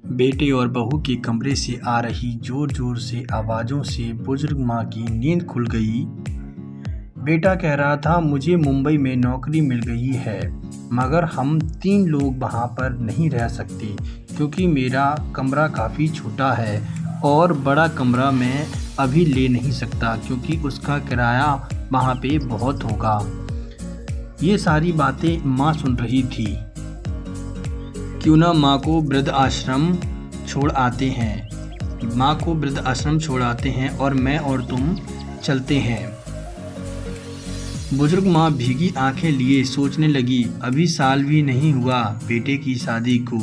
बेटे और बहू के कमरे से आ रही जोर-जोर से आवाज़ों से बुजुर्ग माँ की नींद खुल गई। बेटा कह रहा था, मुझे मुंबई में नौकरी मिल गई है, मगर हम 3 लोग वहाँ पर नहीं रह सकते क्योंकि मेरा कमरा काफ़ी छोटा है और बड़ा कमरा मैं अभी ले नहीं सकता क्योंकि उसका किराया वहाँ पे बहुत होगा। ये सारी बातें माँ सुन रही थी। क्यों ना माँ को वृद्ध आश्रम छोड़ आते हैं और मैं और तुम चलते हैं। बुजुर्ग माँ भीगी आंखें लिए सोचने लगी, अभी साल भी नहीं हुआ बेटे की शादी को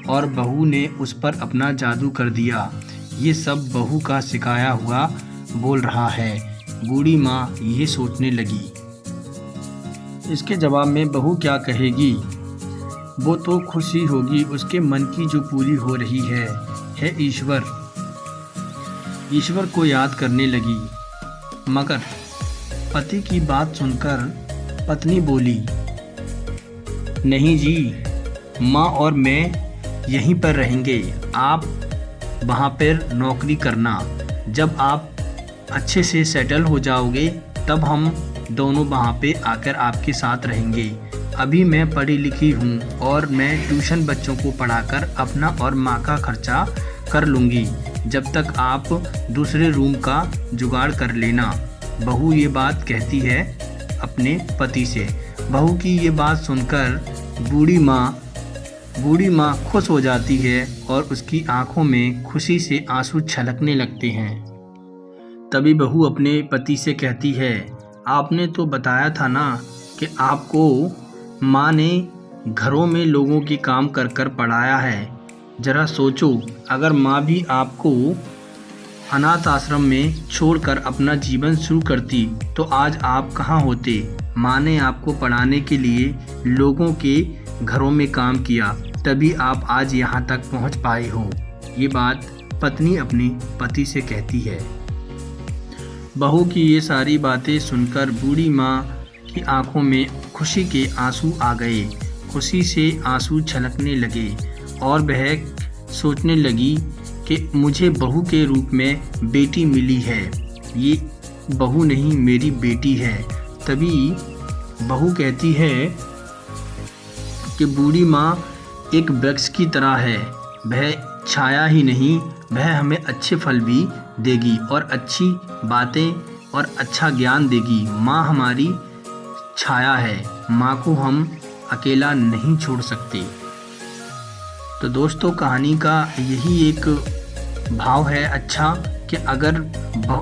और बहू ने उस पर अपना जादू कर दिया। ये सब बहू का सिखाया हुआ बोल रहा है। बूढ़ी माँ ये सोचने लगी। इसके जवाब में बहू क्या कहेगी? वो तो खुशी होगी, उसके मन की जो पूरी हो रही है ईश्वर को याद करने लगी। मगर पति की बात सुनकर पत्नी बोली, नहीं जी, माँ और मैं यहीं पर रहेंगे, आप वहाँ पर नौकरी करना। जब आप अच्छे से सेटल हो जाओगे तब हम दोनों वहाँ पे आकर आपके साथ रहेंगे। अभी मैं पढ़ी लिखी हूँ और मैं ट्यूशन बच्चों को पढ़ाकर अपना और माँ का खर्चा कर लूँगी, जब तक आप दूसरे रूम का जुगाड़ कर लेना। बहू ये बात कहती है अपने पति से। बहू की ये बात सुनकर बूढ़ी माँ खुश हो जाती है और उसकी आंखों में खुशी से आंसू छलकने लगते हैं। तभी बहू अपने पति से कहती है, आपने तो बताया था ना कि आपको माँ ने घरों में लोगों की काम कर कर पढ़ाया है। ज़रा सोचो, अगर माँ भी आपको अनाथ आश्रम में छोड़कर अपना जीवन शुरू करती तो आज आप कहाँ होते। माँ ने आपको पढ़ाने के लिए लोगों के घरों में काम किया, तभी आप आज यहाँ तक पहुँच पाए हो। ये बात पत्नी अपने पति से कहती है। बहू की ये सारी बातें सुनकर बूढ़ी माँ की आंखों में खुशी के आंसू आ गए। खुशी से आंसू छलकने लगे और वह सोचने लगी कि मुझे बहू के रूप में बेटी मिली है। ये बहू नहीं, मेरी बेटी है। तभी बहू कहती है कि बूढ़ी माँ एक वृक्ष की तरह है, वह छाया ही नहीं, वह हमें अच्छे फल भी देगी और अच्छी बातें और अच्छा ज्ञान देगी। माँ हमारी छाया है, माँ को हम अकेला नहीं छोड़ सकते। तो दोस्तों, कहानी का यही एक भाव है अच्छा, कि अगर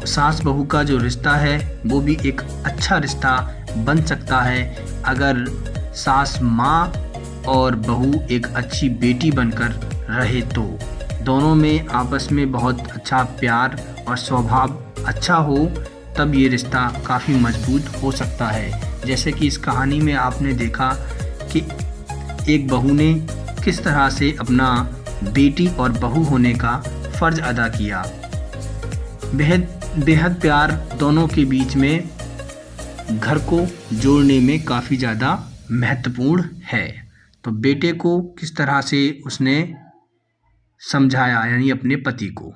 सास बहू का जो रिश्ता है वो भी एक अच्छा रिश्ता बन सकता है अगर सास माँ और बहू एक अच्छी बेटी बनकर रहे तो। दोनों में आपस में बहुत अच्छा प्यार और स्वभाव अच्छा हो, तब ये रिश्ता काफ़ी मजबूत हो सकता है। जैसे कि इस कहानी में आपने देखा कि एक बहू ने किस तरह से अपना बेटी और बहू होने का फ़र्ज़ अदा किया। बेहद प्यार दोनों के बीच में घर को जोड़ने में काफ़ी ज़्यादा महत्वपूर्ण है। तो बेटे को किस तरह से उसने समझाया, यानी अपने पति को।